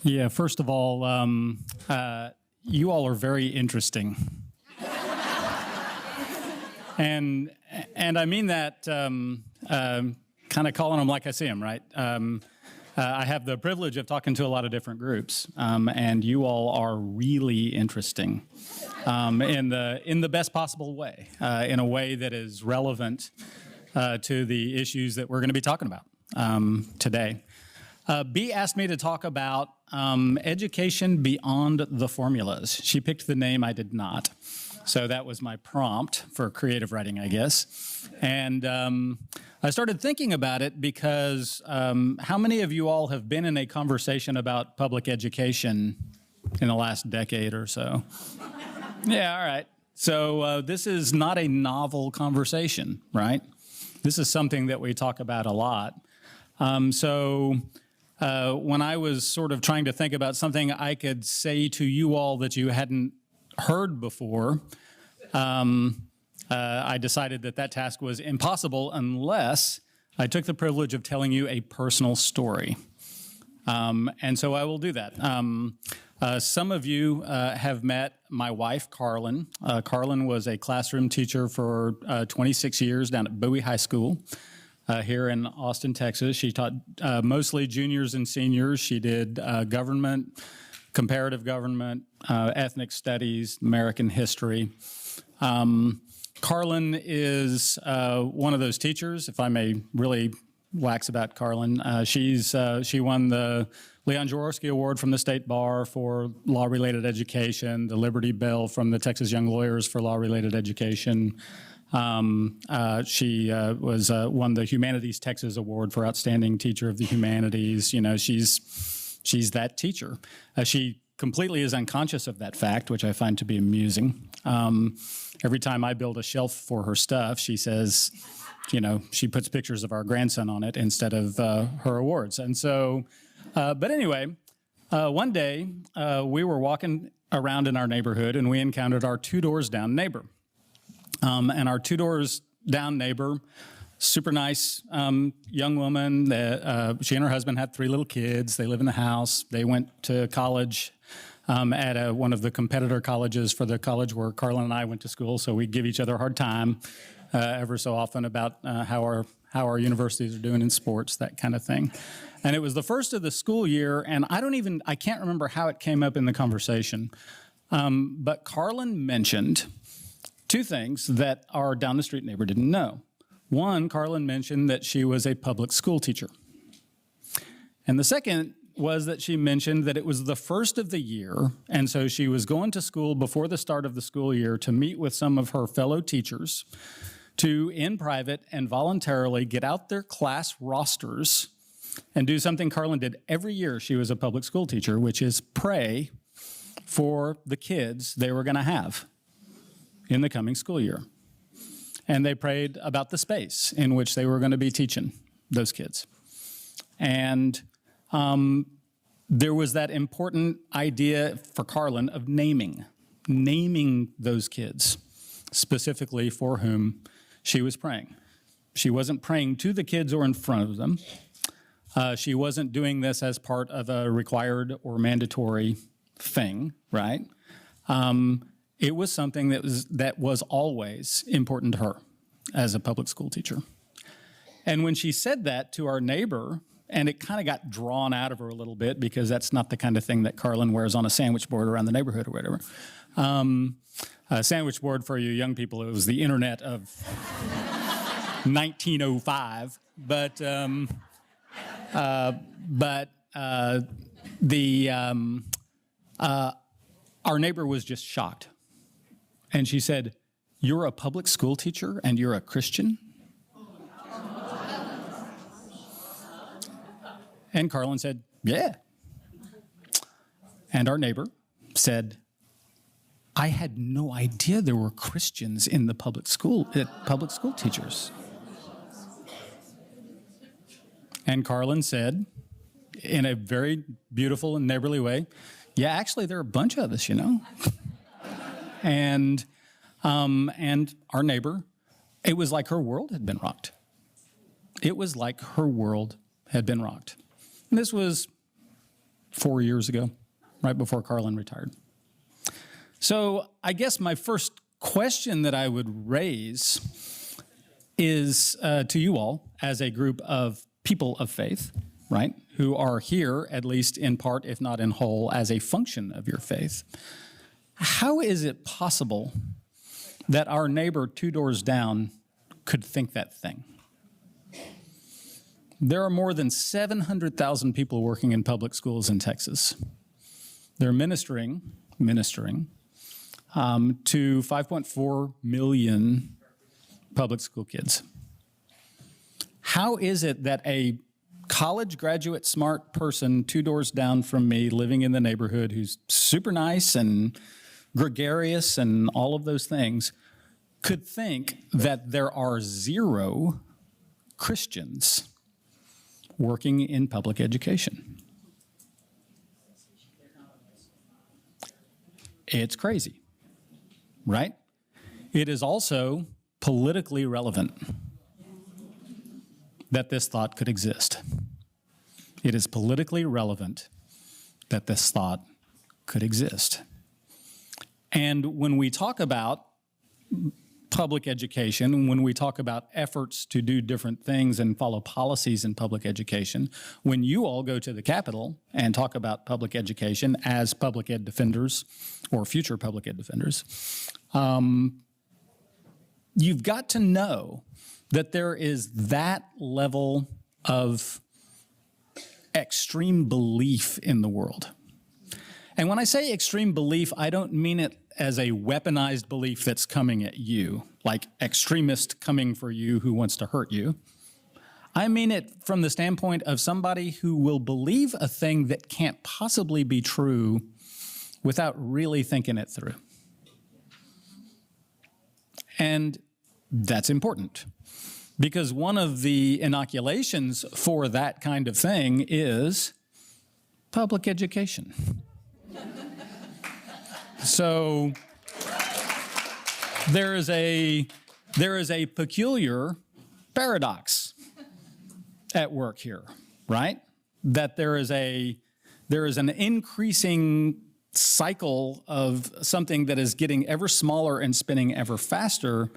Yeah, first of all, you all are very interesting. and I mean that kind of calling them like I see them, right? I have the privilege of talking to a lot of different groups, and you all are really interesting in the best possible way, in a way that is relevant to the issues that we're going to be talking about today. Bea asked me to talk about education beyond the formulas. She picked the name, I did not. So that was my prompt for creative writing, I guess. And I started thinking about it because how many of you all have been in a conversation about public education in the last decade or so? Yeah, all right. So this is not a novel conversation, right? This is something that we talk about a lot. When I was sort of trying to think about something I could say to you all that you hadn't heard before, I decided that task was impossible unless I took the privilege of telling you a personal story. And so I will do that. Some of you have met my wife, Carlin. Carlin was a classroom teacher for 26 years down at Bowie High School. Here in Austin, Texas. She taught mostly juniors and seniors. She did government, comparative government, ethnic studies, American history. Carlin is one of those teachers, if I may really wax about Carlin. She won the Leon Jaworski Award from the State Bar for law-related education, the Liberty Bell from the Texas Young Lawyers for law-related education. She won the Humanities Texas Award for Outstanding Teacher of the Humanities. You know, she's that teacher. She completely is unconscious of that fact, which I find to be amusing. Every time I build a shelf for her stuff, she says, you know, she puts pictures of our grandson on it instead of her awards. And so, but anyway, one day we were walking around in our neighborhood and we encountered our 2 doors down neighbor. And our 2 doors down neighbor, super nice young woman. She and her husband had 3 little kids. They live in the house. They went to college at one of the competitor colleges for the college where Carlin and I went to school. So we give each other a hard time ever so often about how our universities are doing in sports, that kind of thing. And it was the first of the school year, and I can't remember how it came up in the conversation. But Carlin mentioned 2 things that our down the street neighbor didn't know. One, Carlin mentioned that she was a public school teacher. And the second was that she mentioned that it was the first of the year, and so she was going to school before the start of the school year to meet with some of her fellow teachers to, in private and voluntarily, get out their class rosters and do something Carlin did every year she was a public school teacher, which is pray for the kids they were going to have in the coming school year. And they prayed about the space in which they were going to be teaching those kids. And there was that important idea for Carlin of naming those kids, specifically for whom she was praying. She wasn't praying to the kids or in front of them. She wasn't doing this as part of a required or mandatory thing, right? It was something that was always important to her as a public school teacher. And when she said that to our neighbor, and it kind of got drawn out of her a little bit because that's not the kind of thing that Carlin wears on a sandwich board around the neighborhood or whatever. A sandwich board for you young people, it was the internet of 1905. Our neighbor was just shocked. And she said, "You're a public school teacher and you're a Christian?" And Carlin said, "Yeah." And our neighbor said, "I had no idea there were Christians in the public school teachers." And Carlin said, in a very beautiful and neighborly way, "Yeah, actually, there are a bunch of us, you know." And our neighbor, it was like her world had been rocked. It was like her world had been rocked. And this was 4 years ago, right before Carlin retired. So I guess my first question that I would raise is to you all as a group of people of faith, right, who are here, at least in part, if not in whole, as a function of your faith. How is it possible that our neighbor 2 doors down could think that thing? There are more than 700,000 people working in public schools in Texas. They're ministering to 5.4 million public school kids. How is it that a college graduate smart person 2 doors down from me living in the neighborhood who's super nice and gregarious and all of those things could think that there are 0 Christians working in public education? It's crazy, right? It is also politically relevant that this thought could exist. It is politically relevant that this thought could exist. And when we talk about public education, when we talk about efforts to do different things and follow policies in public education, when you all go to the Capitol and talk about public education as public ed defenders or future public ed defenders, you've got to know that there is that level of extreme belief in the world. And when I say extreme belief, I don't mean it as a weaponized belief that's coming at you, like extremist coming for you who wants to hurt you. I mean it from the standpoint of somebody who will believe a thing that can't possibly be true without really thinking it through. And that's important, because one of the inoculations for that kind of thing is public education. So there is a peculiar paradox at work here, right? That there is an increasing cycle of something that is getting ever smaller and spinning ever faster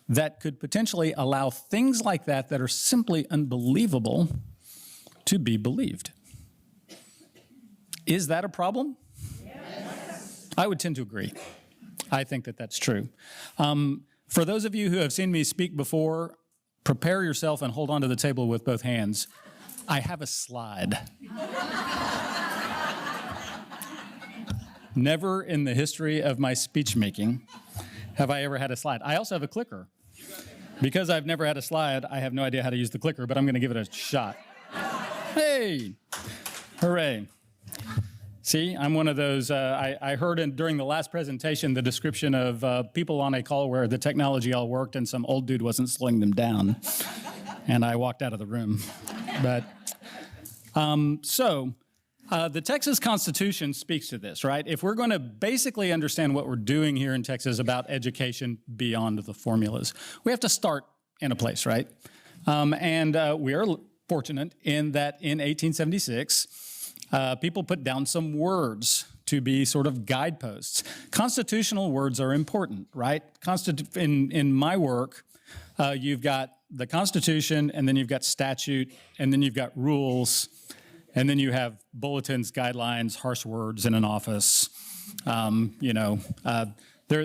that could potentially allow things like that are simply unbelievable to be believed. Is that a problem? Yes. I would tend to agree. I think that that's true. For those of you who have seen me speak before, prepare yourself and hold on to the table with both hands. I have a slide. Never in the history of my speech making have I ever had a slide. I also have a clicker. Because I've never had a slide, I have no idea how to use the clicker, but I'm going to give it a shot. Hey! Hooray. See, I'm one of those, I heard during the last presentation the description of people on a call where the technology all worked and some old dude wasn't slowing them down. And I walked out of the room. But, the Texas Constitution speaks to this, right? If we're going to basically understand what we're doing here in Texas about education beyond the formulas, we have to start in a place, right? We are fortunate in that in 1876, people put down some words to be sort of guideposts. Constitutional words are important, right? In my work, you've got the Constitution, and then you've got statute, and then you've got rules, and then you have bulletins, guidelines, harsh words in an office. There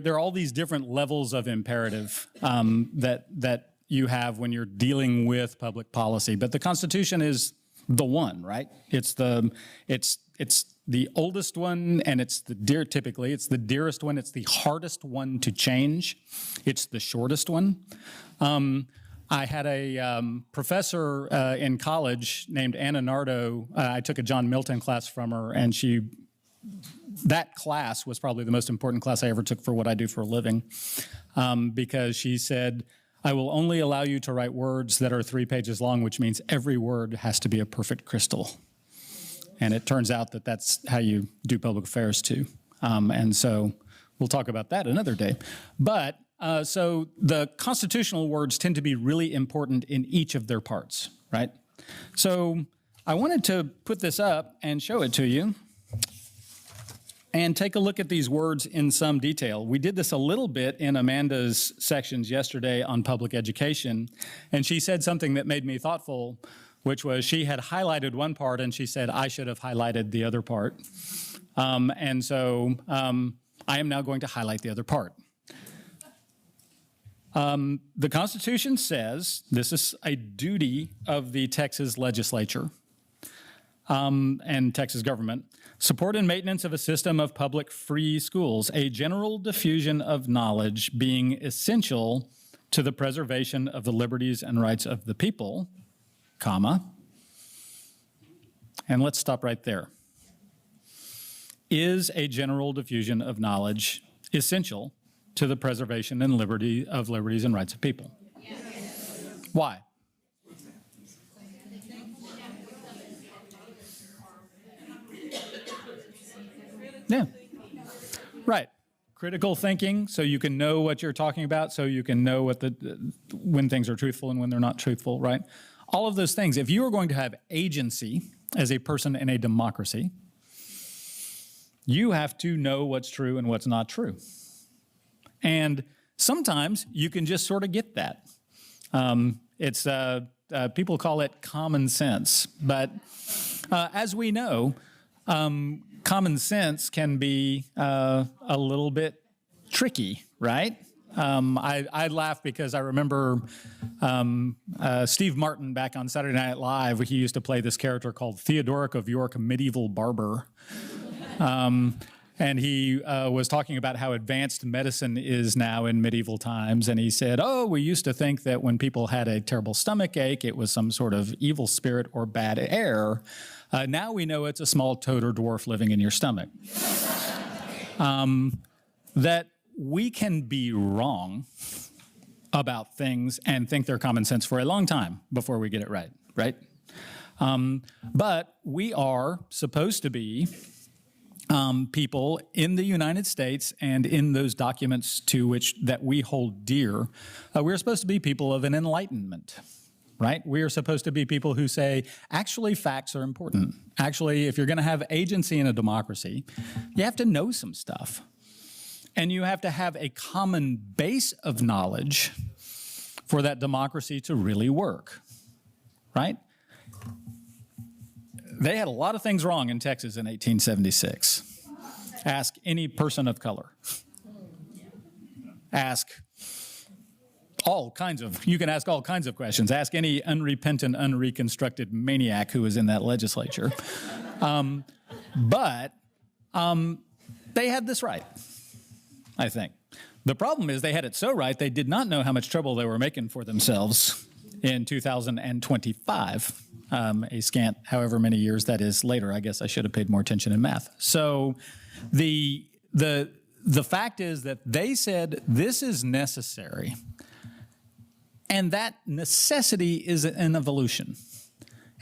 are all these different levels of imperative that you have when you're dealing with public policy. But the Constitution is the one, right? It's the oldest one, and typically it's the dearest one. It's the hardest one to change. It's the shortest one. I had a professor in college named Anna Nardo. I took a John Milton class from her, and that class was probably the most important class I ever took for what I do for a living, because she said, I will only allow you to write words that are 3 pages long, which means every word has to be a perfect crystal. And it turns out that that's how you do public affairs too. And so we'll talk about that another day. But so the constitutional words tend to be really important in each of their parts, right? So I wanted to put this up and show it to you and take a look at these words in some detail. We did this a little bit in Amanda's sections yesterday on public education, and she said something that made me thoughtful, which was she had highlighted one part and she said, I should have highlighted the other part. And so I am now going to highlight the other part. The Constitution says, this is a duty of the Texas legislature and Texas government, support and maintenance of a system of public free schools, a general diffusion of knowledge being essential to the preservation of the liberties and rights of the people, comma, and let's stop right there. Is a general diffusion of knowledge essential to the preservation and liberties and rights of people? Yes. Why? Yeah, right. Critical thinking, so you can know what you're talking about, so you can know what when things are truthful and when they're not truthful, right? All of those things. If you are going to have agency as a person in a democracy, you have to know what's true and what's not true. And sometimes you can just sort of get that. People call it common sense, but as we know, common sense can be a little bit tricky, right? I laugh because I remember Steve Martin back on Saturday Night Live. He used to play this character called Theodoric of York, medieval barber. And he was talking about how advanced medicine is now in medieval times. And he said, oh, we used to think that when people had a terrible stomach ache, it was some sort of evil spirit or bad air. Now we know it's a small toad or dwarf living in your stomach. That we can be wrong about things and think they're common sense for a long time before we get it right, right? But we are supposed to be people in the United States and in those documents that we hold dear. We're supposed to be people of an enlightenment, right? We are supposed to be people who say, actually, facts are important. Actually, if you're going to have agency in a democracy, you have to know some stuff. And you have to have a common base of knowledge for that democracy to really work, right? They had a lot of things wrong in Texas in 1876. Ask any person of color. You can ask all kinds of questions. Ask any unrepentant, unreconstructed maniac who was in that legislature. But they had this right, I think. The problem is they had it so right, they did not know how much trouble they were making for themselves in 2025. A scant however many years that is later. I guess I should have paid more attention in math. So the fact is that they said this is necessary, and that necessity is an evolution.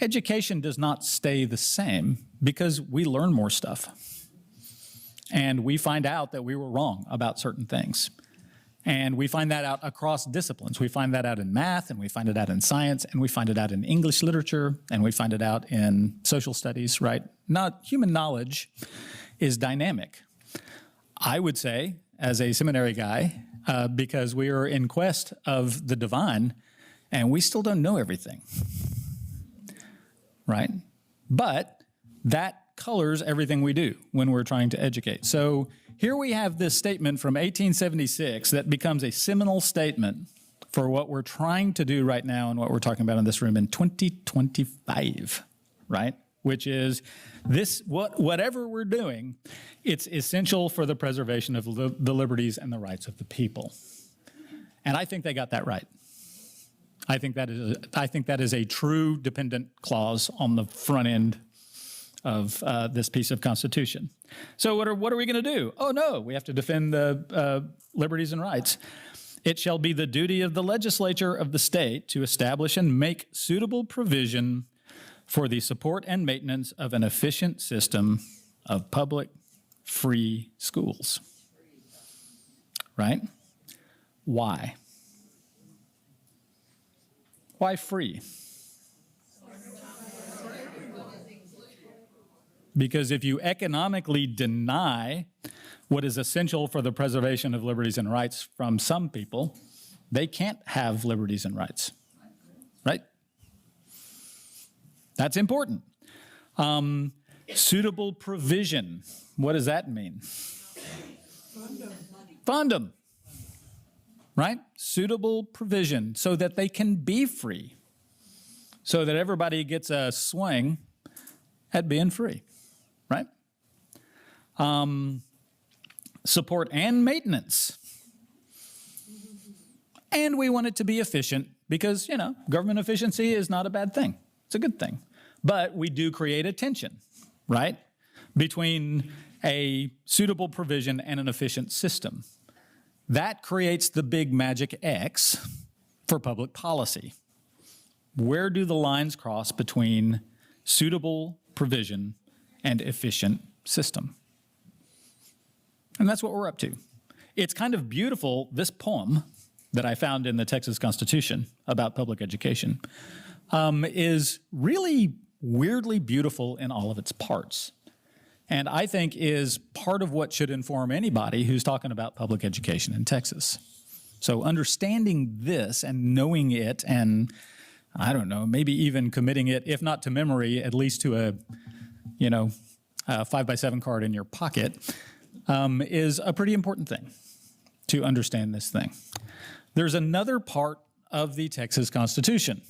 Education does not stay the same because we learn more stuff, and we find out that we were wrong about certain things. And we find that out across disciplines. We find that out in math, and we find it out in science, and we find it out in English literature, and we find it out in social studies, right? Human knowledge is dynamic. I would say, as a seminary guy, because we are in quest of the divine, and we still don't know everything, right? But that colors everything we do when we're trying to educate. So here we have this statement from 1876 that becomes a seminal statement for what we're trying to do right now and what we're talking about in this room in 2025, right? Which is whatever we're doing, it's essential for the preservation of the liberties and the rights of the people. And I think they got that right. I think that is a true dependent clause on the front end of this piece of Constitution. So what are we going to do? Oh, no, we have to defend the liberties and rights. It shall be the duty of the legislature of the state to establish and make suitable provision for the support and maintenance of an efficient system of public free schools. Right? Why? Why free? Because if you economically deny what is essential for the preservation of liberties and rights from some people, they can't have liberties and rights, right? That's important. Suitable provision. What does that mean? Fund them, right? Suitable provision so that they can be free, so that everybody gets a swing at being free, right? Support and maintenance. And we want it to be efficient because, you know, government efficiency is not a bad thing. It's a good thing. But we do create a tension, right, between a suitable provision and an efficient system. That creates the big magic X for public policy. Where do the lines cross between suitable provision and efficient system? And that's what we're up to. It's kind of beautiful, this poem that I found in the Texas Constitution about public education is really weirdly beautiful in all of its parts. And I think is part of what should inform anybody who's talking about public education in Texas. So understanding this and knowing it and, I don't know, maybe even committing it, if not to memory, at least to a 5x7 card in your pocket, is a pretty important thing to understand this thing. There's another part of the Texas Constitution,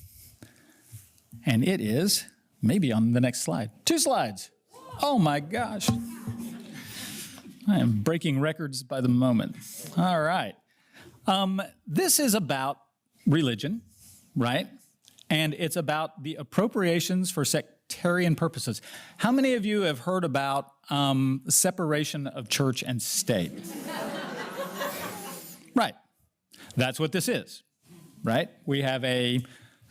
and it is maybe on the next slide. 2 slides. Oh my gosh. I am breaking records by the moment. All right. This is about religion, right? And it's about the appropriations for sectarian purposes. How many of you have heard about separation of church and state? Right. That's what this is, right? We have a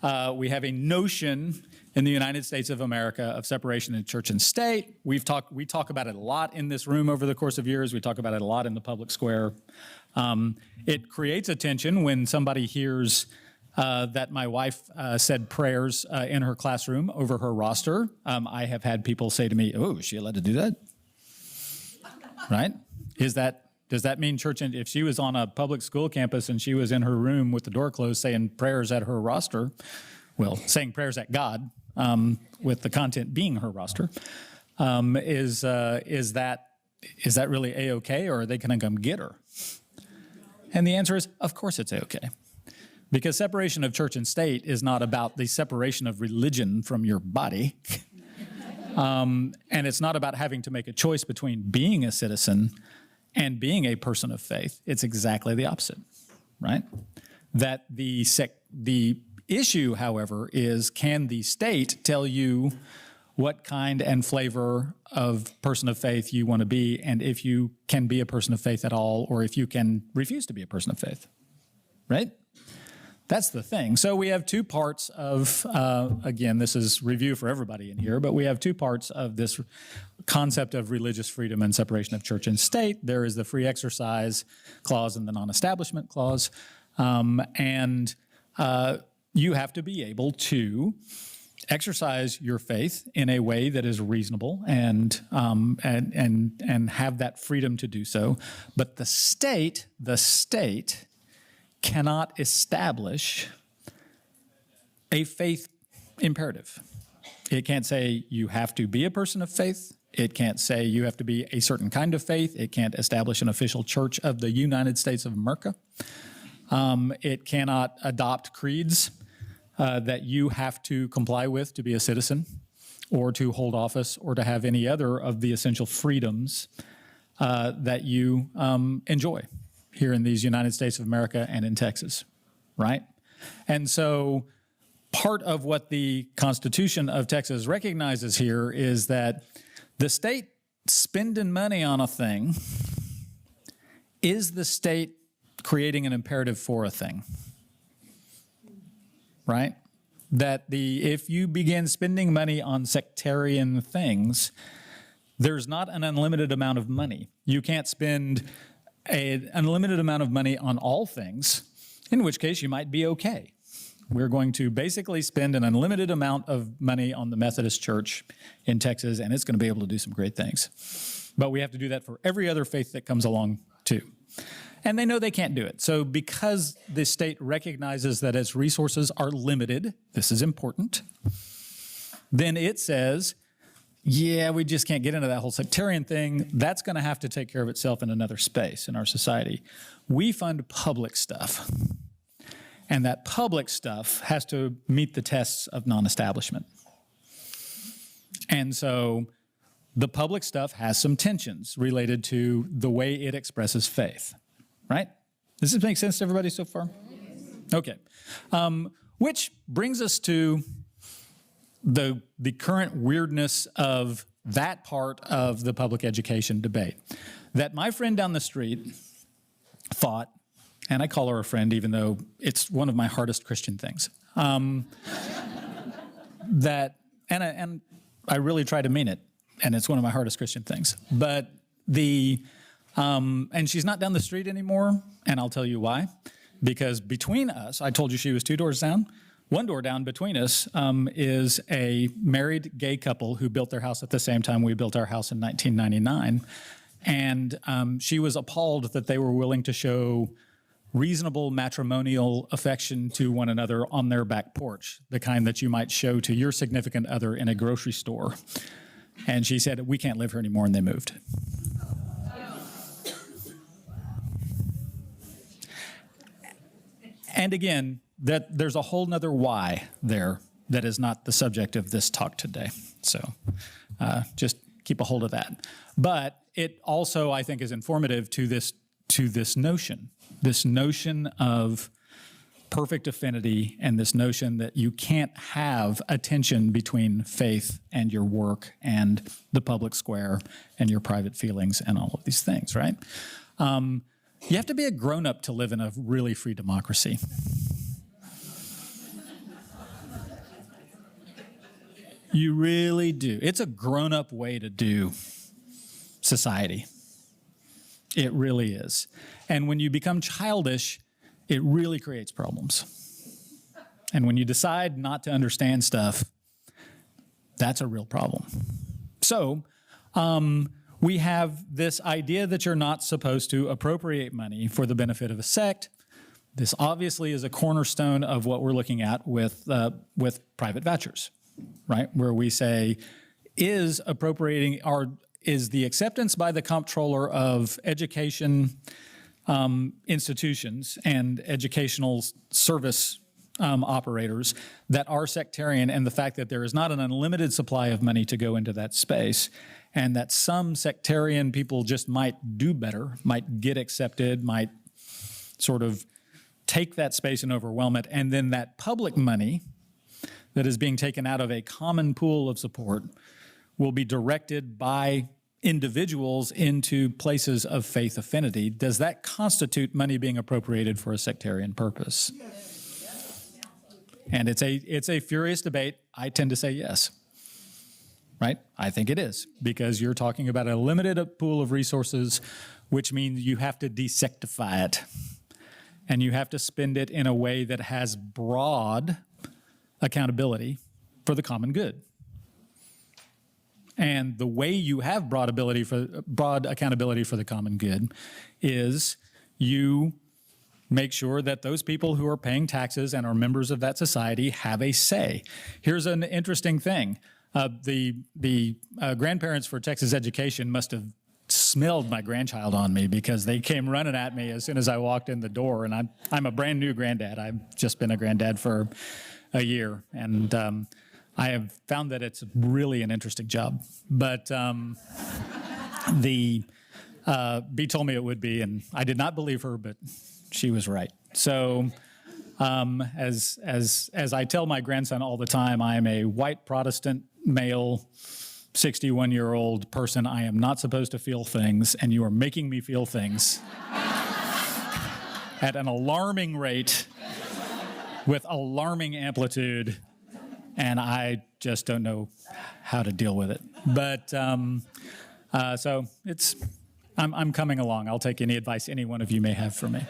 notion in the United States of America of separation of church and state. We talk about it a lot in this room over the course of years. We talk about it a lot in the public square. It creates a tension when somebody hears that my wife said prayers in her classroom over her roster. I have had people say to me, "Oh, is she allowed to do that?" Right? Does that mean church? And if she was on a public school campus and she was in her room with the door closed saying prayers at her roster, well, saying prayers at God, with the content being her roster, is that really A-okay, or are they going to come get her? And the answer is, of course it's A-okay. Because separation of church and state is not about the separation of religion from your body. And it's not about having to make a choice between being a citizen and being a person of faith. It's exactly the opposite, right? That the issue, however, is can the state tell you what kind and flavor of person of faith you want to be, and if you can be a person of faith at all, or if you can refuse to be a person of faith, right? That's the thing. So we have 2 parts of, again, this is review for everybody in here, but we have 2 parts of this concept of religious freedom and separation of church and state. There is the free exercise clause and the non-establishment clause. And you have to be able to exercise your faith in a way that is reasonable and have that freedom to do so. But the state cannot establish a faith imperative. It can't say you have to be a person of faith. It can't say you have to be a certain kind of faith. It can't establish an official church of the United States of America. It cannot adopt creeds that you have to comply with to be a citizen or to hold office or to have any other of the essential freedoms that you enjoy here in these United States of America and in Texas, right? And so part of what the Constitution of Texas recognizes here is that the state spending money on a thing is the state creating an imperative for a thing, right? That if you begin spending money on sectarian things, there's not an unlimited amount of money. You can't spend an unlimited amount of money on all things, in which case you might be okay, We're going to basically spend an unlimited amount of money on the Methodist Church in Texas, and it's going to be able to do some great things. But we have to do that for every other faith that comes along, too. And they know they can't do it. So because the state recognizes that its resources are limited, this is important, then it says, yeah, we just can't get into that whole sectarian thing. That's going to have to take care of itself in another space in our society. We fund public stuff. And that public stuff has to meet the tests of non-establishment. And so the public stuff has some tensions related to the way it expresses faith, right? Does this make sense to everybody so far? Okay. Which brings us to the current weirdness of that part of the public education debate. That my friend down the street thought, and I call her a friend even though it's one of my hardest Christian things, that, and I really try to mean it, and it's one of my hardest Christian things, but and she's not down the street anymore, and I'll tell you why. Because between us, I told you she was 2 doors down, 1 door down between us is a married gay couple who built their house at the same time we built our house in 1999. And she was appalled that they were willing to show reasonable matrimonial affection to one another on their back porch, the kind that you might show to your significant other in a grocery store. And she said, we can't live here anymore, and they moved. And again, that there's a whole nother why there that is not the subject of this talk today. So just keep a hold of that. But it also, I think, is informative to this notion of perfect affinity, and this notion that you can't have a tension between faith and your work and the public square and your private feelings and all of these things, right? You have to be a grown-up to live in a really free democracy. You really do. It's a grown-up way to do society. It really is. And when you become childish, it really creates problems. And when you decide not to understand stuff, that's a real problem. So, we have this idea that you're not supposed to appropriate money for the benefit of a sect. This obviously is a cornerstone of what we're looking at with private vouchers, right? Where we say, is the acceptance by the comptroller of education institutions and educational service operators that are sectarian, and the fact that there is not an unlimited supply of money to go into that space, and that some sectarian people just might do better, might get accepted, might sort of take that space and overwhelm it, and then that public money that is being taken out of a common pool of support will be directed by individuals into places of faith affinity. Does that constitute money being appropriated for a sectarian purpose? And it's a furious debate. I tend to say yes. Right? I think it is, because you're talking about a limited pool of resources, which means you have to desectify it. And you have to spend it in a way that has broad accountability for the common good. And the way you have broad accountability for the common good is you make sure that those people who are paying taxes and are members of that society have a say. Here's an interesting thing. The grandparents for Texas Education must have smelled my grandchild on me, because they came running at me as soon as I walked in the door. And I'm a brand new granddad. I've just been a granddad for a year. And I have found that it's really an interesting job. But B told me it would be, and I did not believe her, but she was right. So as I tell my grandson all the time, I am a white Protestant male, 61-year-old person. I am not supposed to feel things, and you are making me feel things at an alarming rate with alarming amplitude, and I just don't know how to deal with it. But so I'm coming along. I'll take any advice any one of you may have for me.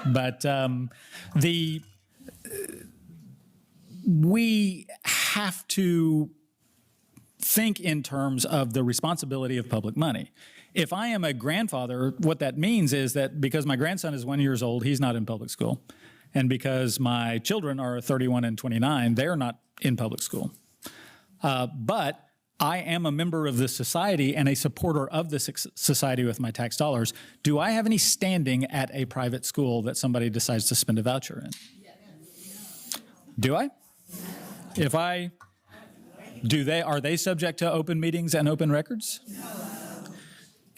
But we have to think in terms of the responsibility of public money. If I am a grandfather, what that means is that because my grandson is 1 year old, he's not in public school. And because my children are 31 and 29, they're not in public school. But I am a member of this society and a supporter of this society with my tax dollars. Do I have any standing at a private school that somebody decides to spend a voucher in? Do I? If I, are they subject to open meetings and open records?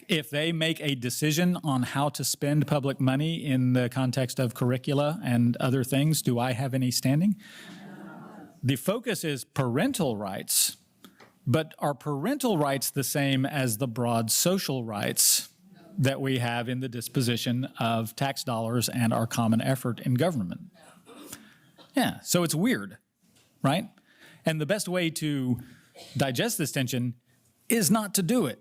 If they make a decision on how to spend public money in the context of curricula and other things, do I have any standing? The focus is parental rights, but are parental rights the same as the broad social rights that we have in the disposition of tax dollars and our common effort in government? Yeah, so it's weird, right? And the best way to digest this tension is not to do it,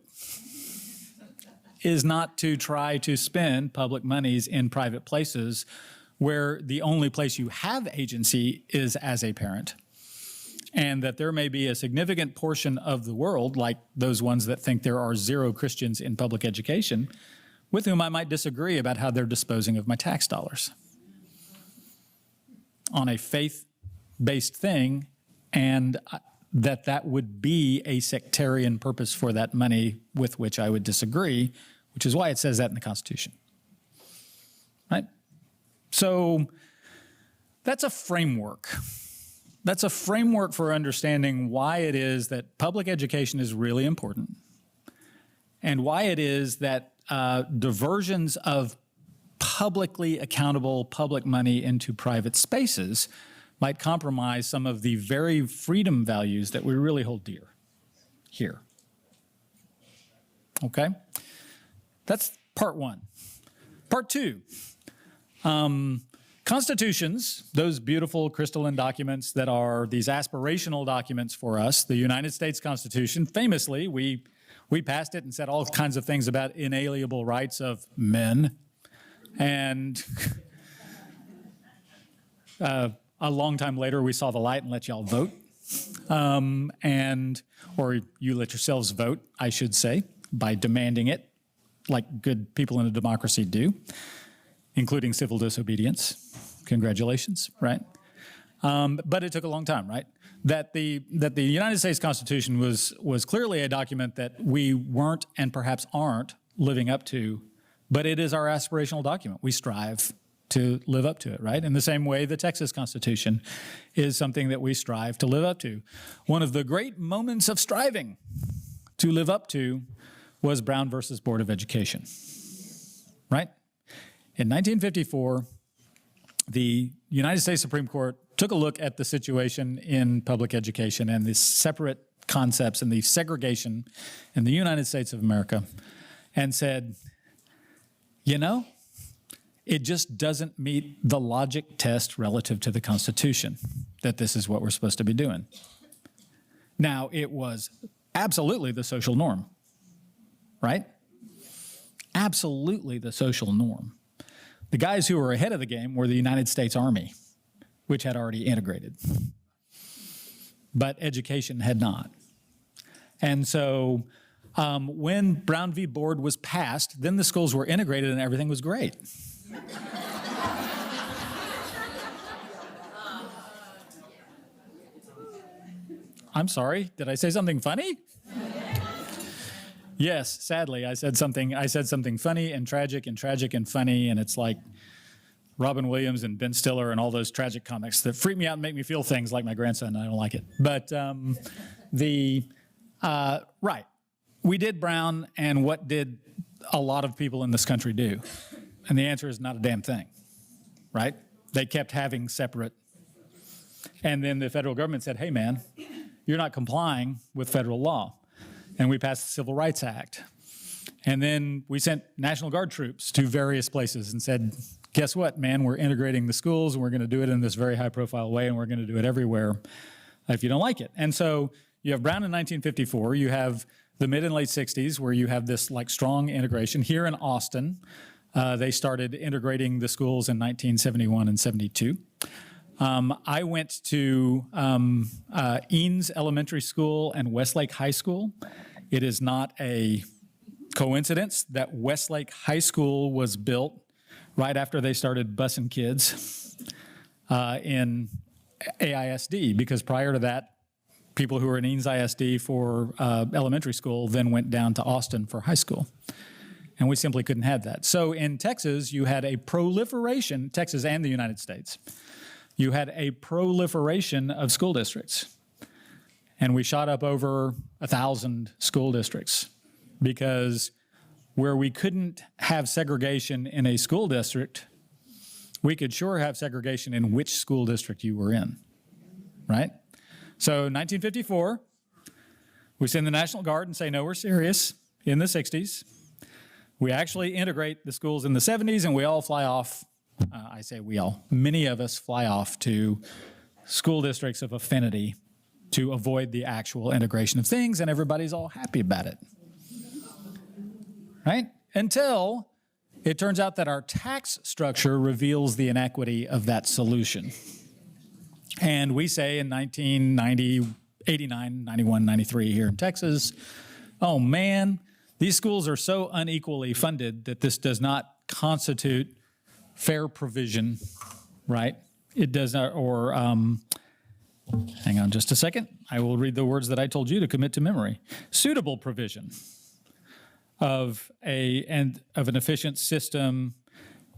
is not to try to spend public monies in private places where the only place you have agency is as a parent. And that there may be a significant portion of the world, like those ones that think there are zero Christians in public education, with whom I might disagree about how they're disposing of my tax dollars on a faith-based thing, and that would be a sectarian purpose for that money with which I would disagree, which is why it says that in the Constitution, right? So that's a framework. That's a framework for understanding why it is that public education is really important and why it is that diversions of publicly accountable public money into private spaces might compromise some of the very freedom values that we really hold dear here. Okay? That's part one. Part two. Constitutions, those beautiful crystalline documents that are these aspirational documents for us, the United States Constitution, famously, we passed it and said all kinds of things about inalienable rights of men. And a long time later, we saw the light and let y'all vote. Or you let yourselves vote, I should say, by demanding it, like good people in a democracy do, including civil disobedience. Congratulations, right? But it took a long time, right? That the United States Constitution was clearly a document that we weren't and perhaps aren't living up to, but it is our aspirational document. We strive to live up to it, right? In the same way, the Texas Constitution is something that we strive to live up to. One of the great moments of striving to live up to was Brown versus Board of Education, right? In 1954, the United States Supreme Court took a look at the situation in public education and the separate concepts and the segregation in the United States of America and said, you know, it just doesn't meet the logic test relative to the Constitution that this is what we're supposed to be doing. Now, it was absolutely the social norm, right? Absolutely the social norm. The guys who were ahead of the game were the United States Army, which had already integrated. But education had not. And so when Brown v. Board was passed, then the schools were integrated and everything was great. I'm sorry, did I say something funny? Yes, sadly, I said something funny and tragic and funny, and it's like Robin Williams and Ben Stiller and all those tragic comics that freak me out and make me feel things like my grandson. I don't like it. But right, we did Brown, and what did a lot of people in this country do? And the answer is not a damn thing, right? They kept having separate. And then the federal government said, hey, man, you're not complying with federal law. And we passed the Civil Rights Act. And then we sent National Guard troops to various places and said, guess what, man, we're integrating the schools and we're gonna do it in this very high profile way and we're gonna do it everywhere if you don't like it. And so you have Brown in 1954, you have the mid and late 60s where you have this like strong integration. Here in Austin, they started integrating the schools in 1971 and 72. I went to Eanes Elementary School and Westlake High School. It is not a coincidence that Westlake High School was built right after they started busing kids in AISD, because prior to that, people who were in Eanes ISD for elementary school then went down to Austin for high school. And we simply couldn't have that. So in Texas, you had a proliferation, Texas and the United States, you had a proliferation of school districts. And we shot up over 1,000 school districts, because where we couldn't have segregation in a school district, we could sure have segregation in which school district you were in, right? So 1954, we send the National Guard and say, no, we're serious. In the 60s, we actually integrate the schools in the 70s, and we all fly off. I say we all. Many of us fly off to school districts of affinity to avoid the actual integration of things, and everybody's all happy about it, right? Until it turns out that our tax structure reveals the inequity of that solution. And we say in 1990, 89, 91, 93 here in Texas, oh man, these schools are so unequally funded that this does not constitute fair provision, right? It does not, or, hang on just a second. I will read the words that I told you to commit to memory. Suitable provision of an efficient system,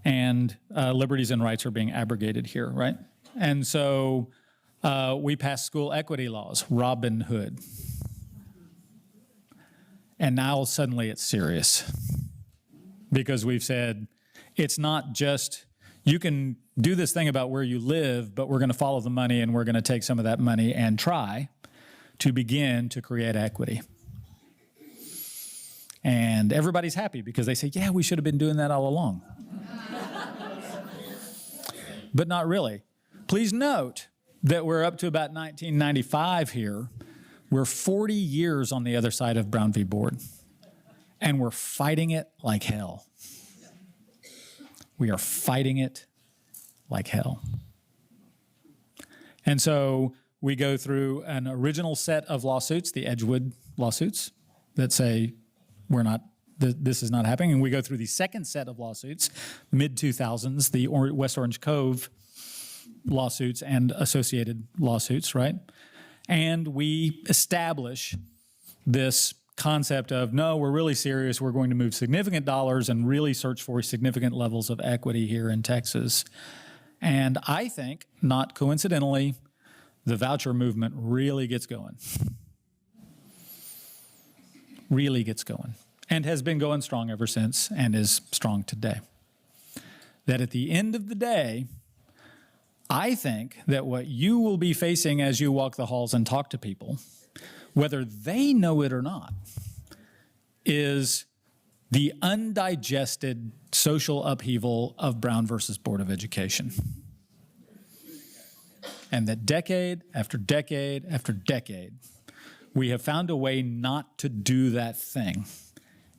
and liberties and rights are being abrogated here, right? And so we passed school equity laws, Robin Hood. And now suddenly it's serious, because we've said it's not just, you can do this thing about where you live, but we're going to follow the money, and we're going to take some of that money and try to begin to create equity. And everybody's happy because they say, yeah, we should have been doing that all along. But not really. Please note that we're up to about 1995 here. We're 40 years on the other side of Brown v. Board, and we're fighting it like hell. We are fighting it like hell. And so we go through an original set of lawsuits, the Edgewood lawsuits, that say this is not happening. And we go through the second set of lawsuits, mid-2000s, the West Orange Cove lawsuits and associated lawsuits, right? And we establish this concept of, no, we're really serious. We're going to move significant dollars and really search for significant levels of equity here in Texas. And I think, not coincidentally, the voucher movement really gets going. Really gets going, and has been going strong ever since, and is strong today. That at the end of the day, I think that what you will be facing as you walk the halls and talk to people, whether they know it or not, is the undigested social upheaval of Brown versus Board of Education. And that decade after decade after decade, we have found a way not to do that thing.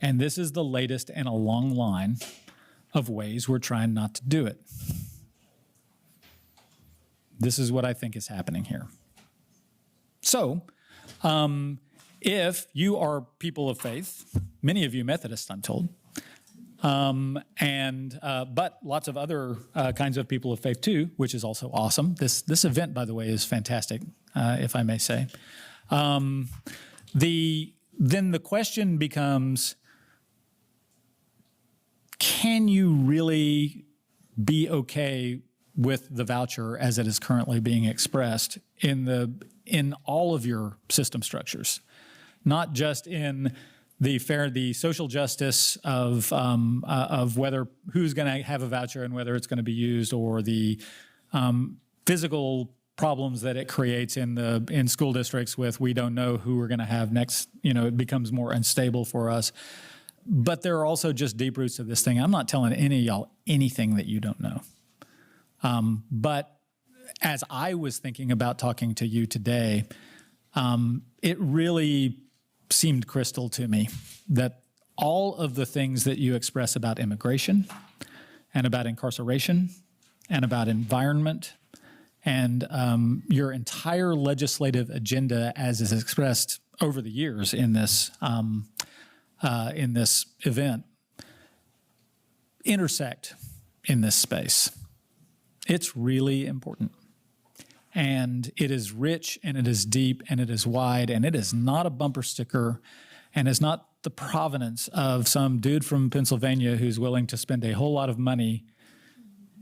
And this is the latest in a long line of ways we're trying not to do it. This is what I think is happening here. So, if you are people of faith, many of you Methodists, I'm told, but lots of other kinds of people of faith too, which is also awesome. This event, by the way, is fantastic, if I may say. Then the question becomes, can you really be okay with the voucher as it is currently being expressed in all of your system structures, not just in the social justice of whether who's going to have a voucher and whether it's going to be used, or the physical problems that it creates in school districts with, we don't know who we're going to have next. It becomes more unstable for us. But there are also just deep roots to this thing. I'm not telling any of y'all anything that you don't know. But as I was thinking about talking to you today, it really seemed crystal to me that all of the things that you express about immigration and about incarceration and about environment and your entire legislative agenda, as is expressed over the years in this event, intersect in this space. It's really important. And it is rich, and it is deep, and it is wide, and it is not a bumper sticker, and is not the provenance of some dude from Pennsylvania who's willing to spend a whole lot of money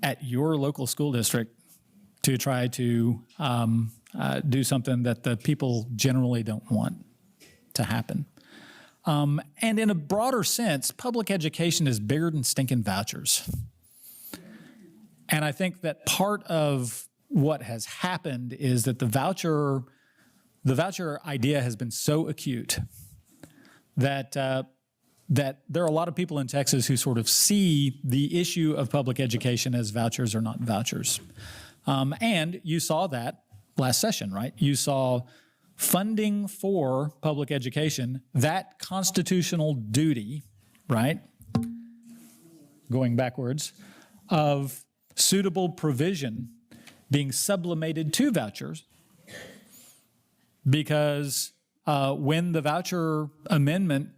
at your local school district to try to do something that the people generally don't want to happen. And in a broader sense, public education is bigger than stinking vouchers. And I think that part of what has happened is that the voucher idea has been so acute that that there are a lot of people in Texas who sort of see the issue of public education as vouchers or not vouchers. And you saw that last session, right? You saw funding for public education, that constitutional duty, right? Going backwards, of suitable provision being sublimated to vouchers, because when the voucher amendment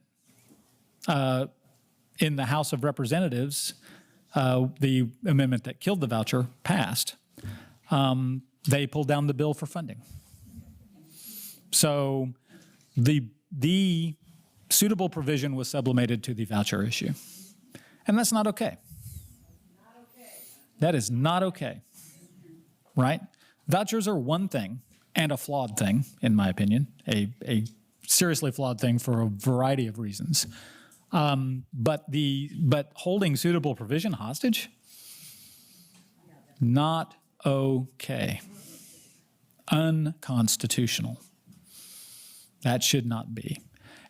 in the House of Representatives, the amendment that killed the voucher, passed, they pulled down the bill for funding. So the suitable provision was sublimated to the voucher issue. And that's not okay. That is not okay, right? Vouchers are one thing, and a flawed thing, in my opinion, a seriously flawed thing for a variety of reasons. But holding suitable provision hostage, not okay. Unconstitutional. That should not be.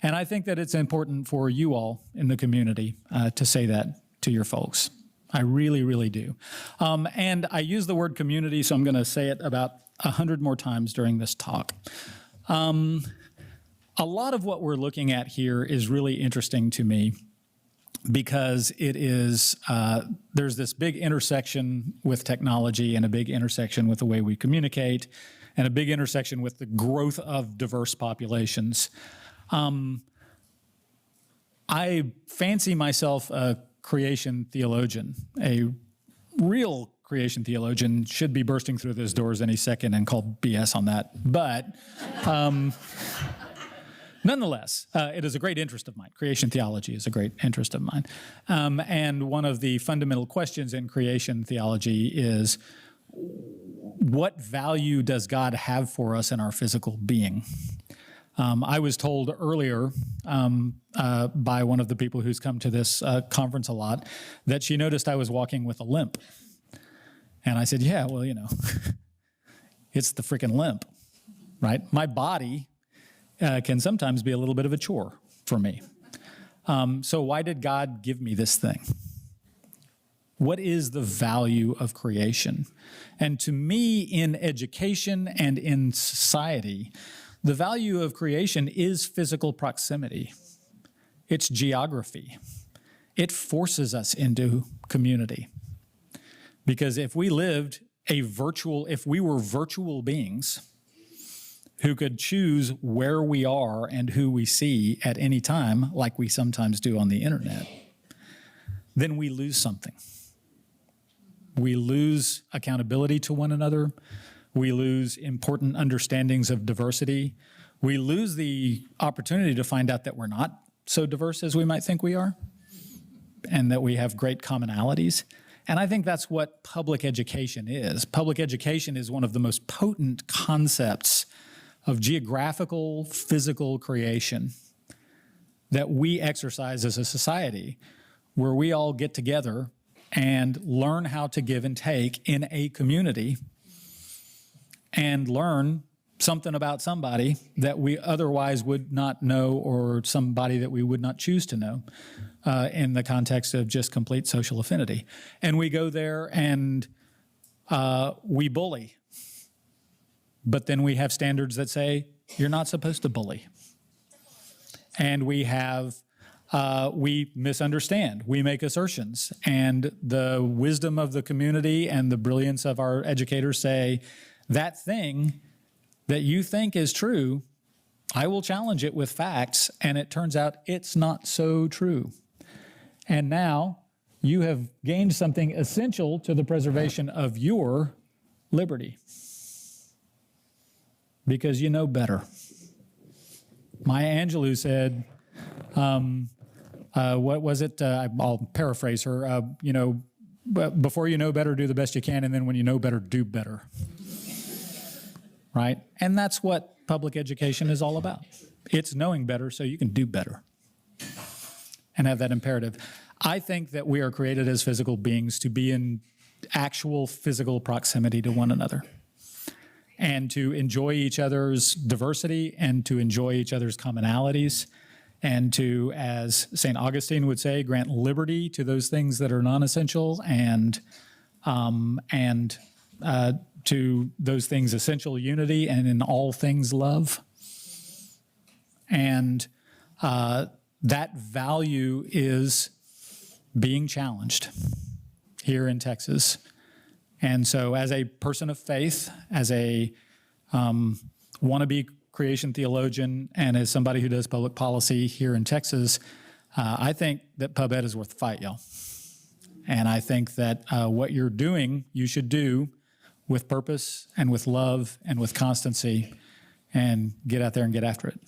And I think that it's important for you all in the community to say that to your folks. I really, really do. And I use the word community, so I'm going to say it about 100 more times during this talk. A lot of what we're looking at here is really interesting to me because it is, there's this big intersection with technology and a big intersection with the way we communicate and a big intersection with the growth of diverse populations. I fancy myself a creation theologian. A real creation theologian should be bursting through those doors any second and call BS on that. But nonetheless, it is a great interest of mine. Creation theology is a great interest of mine. And one of the fundamental questions in creation theology is, what value does God have for us in our physical being? I was told earlier by one of the people who's come to this conference a lot that she noticed I was walking with a limp. And I said, yeah, well, you know, it's the freaking limp, right? My body can sometimes be a little bit of a chore for me. So why did God give me this thing? What is the value of creation? And to me, in education and in society, the value of creation is physical proximity. It's geography. It forces us into community. Because if we lived if we were virtual beings who could choose where we are and who we see at any time, like we sometimes do on the internet, then we lose something. We lose accountability to one another. We lose important understandings of diversity. We lose the opportunity to find out that we're not so diverse as we might think we are, and that we have great commonalities. And I think that's what public education is. Public education is one of the most potent concepts of geographical, physical creation that we exercise as a society, where we all get together and learn how to give and take in a community and learn something about somebody that we otherwise would not know, or somebody that we would not choose to know in the context of just complete social affinity. And we go there and we bully. But then we have standards that say, you're not supposed to bully. And we have we misunderstand, we make assertions, and the wisdom of the community and the brilliance of our educators say, that thing that you think is true, I will challenge it with facts, and it turns out it's not so true. And now you have gained something essential to the preservation of your liberty because you know better. Maya Angelou said, what was it? I'll paraphrase her. Before you know better, do the best you can, and then when you know better, do better. Right? And that's what public education is all about. It's knowing better so you can do better and have that imperative. I think that we are created as physical beings to be in actual physical proximity to one another and to enjoy each other's diversity and to enjoy each other's commonalities and to, as St. Augustine would say, grant liberty to those things that are non-essential and to those things essential unity and in all things love. And that value is being challenged here in Texas. And so as a person of faith, as a wannabe creation theologian, and as somebody who does public policy here in Texas, I think that pub ed is worth the fight, y'all. And I think that what you're doing, you should do with purpose and with love and with constancy and get out there and get after it.